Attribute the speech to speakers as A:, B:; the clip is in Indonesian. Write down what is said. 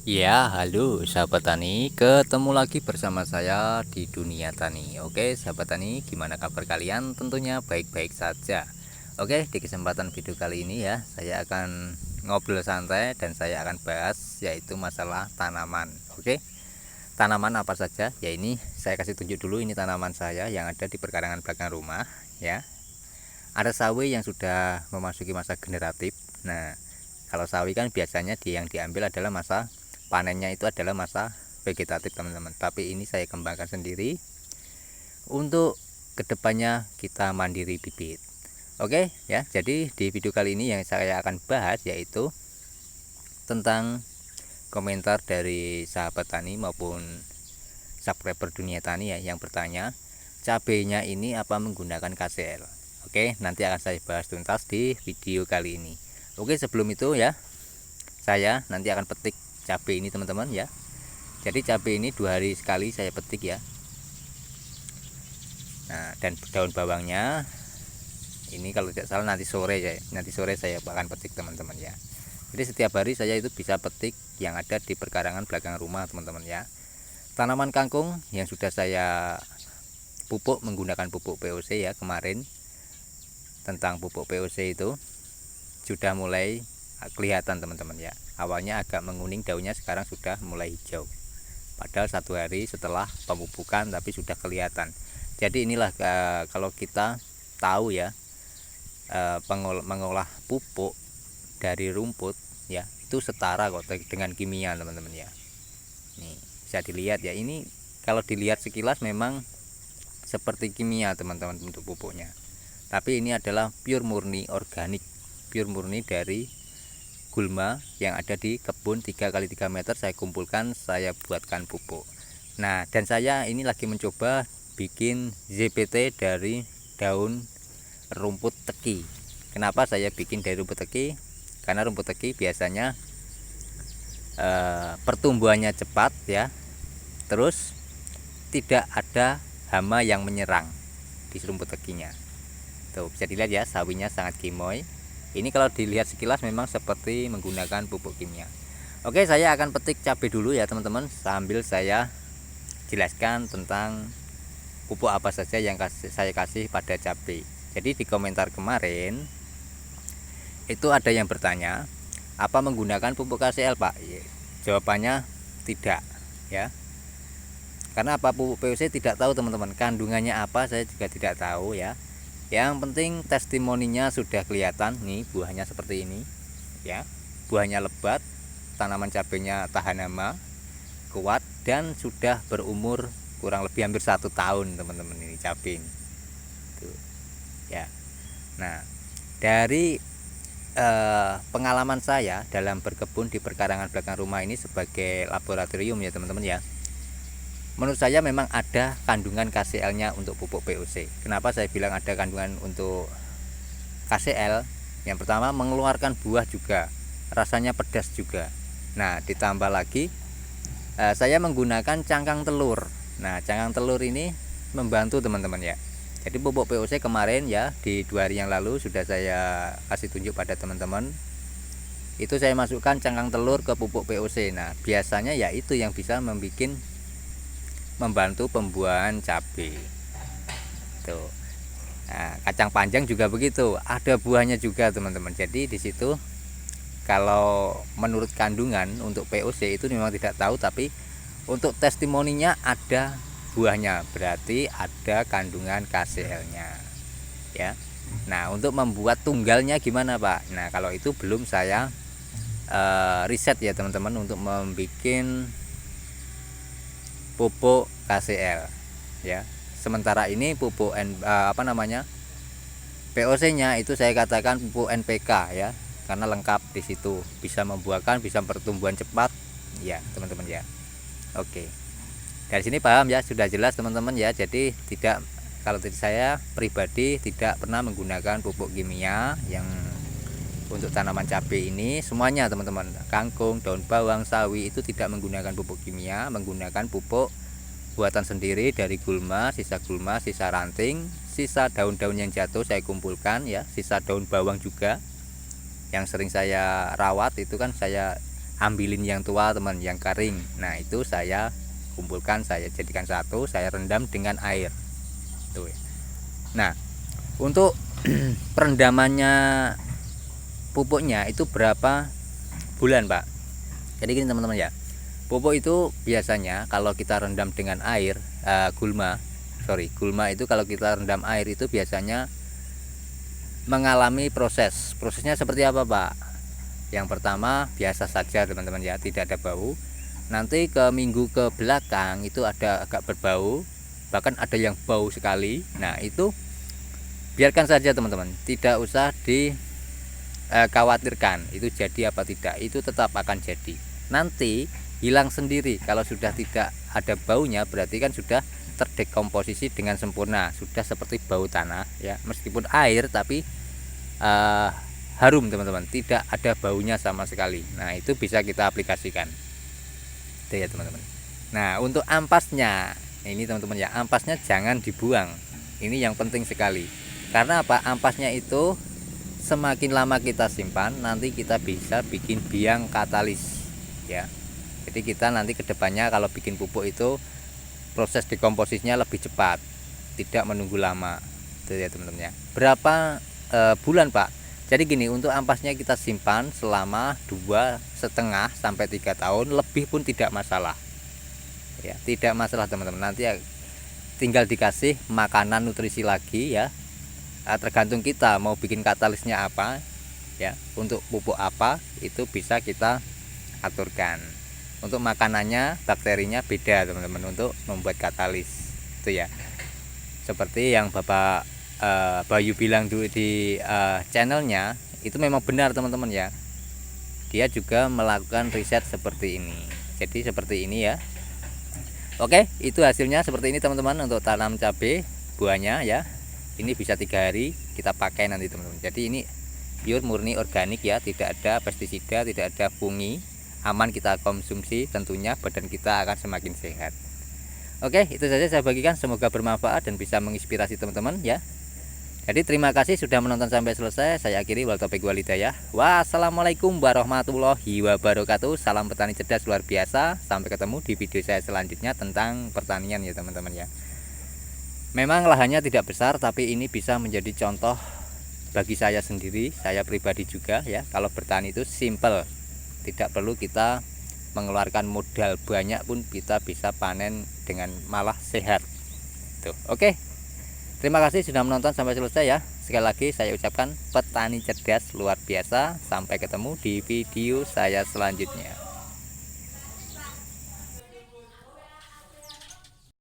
A: Ya, halo sahabat tani, ketemu lagi bersama saya di dunia tani. Oke, sahabat tani, gimana kabar kalian? Tentunya baik-baik saja. Oke, di kesempatan video kali ini ya, saya akan ngobrol santai dan saya akan bahas yaitu masalah tanaman. Oke, tanaman apa saja? Ya ini saya kasih tunjuk dulu, ini tanaman saya yang ada di perkarangan belakang rumah ya. Ada sawi yang sudah memasuki masa generatif. Nah, kalau sawi kan biasanya yang diambil adalah masa panennya itu adalah masa vegetatif teman-teman. Tapi ini saya kembangkan sendiri untuk kedepannya kita mandiri bibit. Oke ya, jadi di video kali ini yang saya akan bahas yaitu tentang komentar dari sahabat tani maupun subscriber dunia tani ya yang bertanya cabenya ini apa menggunakan KCL. Oke, nanti akan saya bahas tuntas di video kali ini. Oke, sebelum itu ya, saya nanti akan petik cabai ini teman-teman ya. Jadi cabai ini 2 hari sekali saya petik ya. Nah, dan daun bawangnya ini kalau tidak salah nanti sore ya. Nanti sore saya akan petik teman-teman ya. Jadi setiap hari saya itu bisa petik yang ada di perkarangan belakang rumah teman-teman ya. Tanaman kangkung yang sudah saya pupuk menggunakan pupuk POC ya kemarin. Tentang pupuk POC itu sudah mulai kelihatan teman-teman ya. Awalnya agak menguning daunnya, sekarang sudah mulai hijau. Padahal 1 hari setelah pemupukan tapi sudah kelihatan. Jadi inilah kalau kita tahu ya, mengolah pupuk dari rumput ya itu setara kok dengan kimia teman-teman ya. Nih bisa dilihat ya, ini kalau dilihat sekilas memang seperti kimia teman-teman untuk pupuknya. Tapi ini adalah pure murni organik, pure murni dari gulma yang ada di kebun 3x3 meter saya kumpulkan, saya buatkan pupuk. Nah, dan saya ini lagi mencoba bikin ZPT dari daun rumput teki. Kenapa saya bikin dari rumput teki? Karena rumput teki biasanya pertumbuhannya cepat ya. Terus tidak ada hama yang menyerang di rumput tekinya. Tuh, bisa dilihat ya, sawinya sangat kimoy. Ini kalau dilihat sekilas memang seperti menggunakan pupuk kimia. Oke, saya akan petik cabai dulu ya teman-teman, sambil saya jelaskan tentang pupuk apa saja yang saya kasih pada cabai. Jadi di komentar kemarin itu ada yang bertanya, apa menggunakan pupuk KCL Pak? Jawabannya tidak ya. Karena apa, pupuk POC tidak tahu teman-teman, kandungannya apa saya juga tidak tahu ya. Yang penting testimoninya sudah kelihatan nih, buahnya seperti ini ya. Buahnya lebat, tanaman cabenya tahan hama, kuat, dan sudah berumur kurang lebih hampir 1 tahun teman-teman ini cabai ini. Tuh, ya. Nah, dari pengalaman saya dalam berkebun di perkarangan belakang rumah ini sebagai laboratorium ya teman-teman ya. Menurut saya memang ada kandungan KCL-nya untuk pupuk POC. Kenapa saya bilang ada kandungan untuk KCL? Yang pertama, mengeluarkan buah juga, rasanya pedas juga. Nah, ditambah lagi saya menggunakan cangkang telur. Nah, cangkang telur ini membantu teman-teman ya. Jadi pupuk POC kemarin ya, di 2 hari yang lalu sudah saya kasih tunjuk pada teman-teman. Itu saya masukkan cangkang telur ke pupuk POC. Nah, biasanya ya itu yang bisa membantu pembuahan cabai. Tuh. Nah, kacang panjang juga begitu, ada buahnya juga teman-teman. Jadi di situ kalau menurut kandungan untuk POC itu memang tidak tahu, tapi untuk testimoninya ada buahnya, berarti ada kandungan KCL-nya ya. Nah, untuk membuat tunggalnya gimana Pak? Nah, kalau itu belum saya riset ya teman-teman untuk membuat pupuk KCL ya. Sementara ini pupuk POC-nya itu saya katakan pupuk NPK ya, karena lengkap di situ, bisa membuahkan, bisa pertumbuhan cepat ya teman-teman ya. Oke, dari sini paham ya, sudah jelas teman-teman ya. Jadi tidak, kalau saya pribadi tidak pernah menggunakan pupuk kimia yang untuk tanaman cabai ini. Semuanya teman-teman, kangkung, daun bawang, sawi itu tidak menggunakan pupuk kimia, menggunakan pupuk buatan sendiri dari gulma, sisa ranting, sisa daun-daun yang jatuh saya kumpulkan ya, sisa daun bawang juga yang sering saya rawat itu kan saya ambilin yang tua teman, yang kering. Nah itu saya kumpulkan, saya jadikan satu, saya rendam dengan air tuh ya. Nah untuk perendamannya pupuknya itu berapa bulan Pak? Jadi gini teman-teman ya, pupuk itu biasanya kalau kita rendam dengan air, gulma itu kalau kita rendam air itu biasanya mengalami prosesnya seperti apa Pak? Yang pertama biasa saja teman-teman ya, tidak ada bau. Nanti ke minggu ke belakang itu ada agak berbau, bahkan ada yang bau sekali. Nah itu biarkan saja teman-teman, tidak usah dikhawatirkan itu jadi apa tidak, itu tetap akan jadi. Nanti hilang sendiri kalau sudah tidak ada baunya, berarti kan sudah terdekomposisi dengan sempurna, sudah seperti bau tanah ya, meskipun air tapi harum teman-teman, tidak ada baunya sama sekali. Nah itu bisa kita aplikasikan itu ya teman-teman. Nah untuk ampasnya ini teman-teman ya, ampasnya jangan dibuang, ini yang penting sekali. Karena apa? Ampasnya itu semakin lama kita simpan, nanti kita bisa bikin biang katalis ya. Jadi kita nanti kedepannya kalau bikin pupuk itu proses dekomposisinya lebih cepat, tidak menunggu lama itu ya teman-teman ya. Berapa bulan Pak? Jadi gini, untuk ampasnya kita simpan selama 2,5 sampai 3 tahun, lebih pun tidak masalah ya, tidak masalah teman-teman. Nanti ya, tinggal dikasih makanan nutrisi lagi ya, tergantung kita mau bikin katalisnya apa ya, untuk pupuk apa itu bisa kita aturkan. Untuk makanannya, bakterinya beda teman-teman untuk membuat katalis itu ya. Seperti yang Bapak Bayu bilang dulu di channelnya, itu memang benar teman-teman ya, dia juga melakukan riset seperti ini. Jadi seperti ini ya. Oke, itu hasilnya seperti ini teman-teman untuk tanam cabai buahnya ya. Ini bisa 3 hari kita pakai nanti teman-teman. Jadi ini pure murni organik ya, tidak ada pestisida, tidak ada fungi, aman kita konsumsi, tentunya badan kita akan semakin sehat. Oke, itu saja saya bagikan, semoga bermanfaat dan bisa menginspirasi teman-teman ya. Jadi terima kasih sudah menonton sampai selesai. Saya akhiri, wal taufiq wal hidayah. Wassalamualaikum warahmatullahi wabarakatuh. Salam petani cerdas luar biasa. Sampai ketemu di video saya selanjutnya tentang pertanian ya teman-teman ya. Memang lahannya tidak besar, tapi ini bisa menjadi contoh bagi saya sendiri, saya pribadi juga ya. Kalau bertani itu simple, tidak perlu kita mengeluarkan modal banyak pun kita bisa panen dengan malah sehat. Tuh, oke. Terima kasih sudah menonton sampai selesai ya. Sekali lagi saya ucapkan petani cerdas luar biasa. Sampai ketemu di video saya selanjutnya.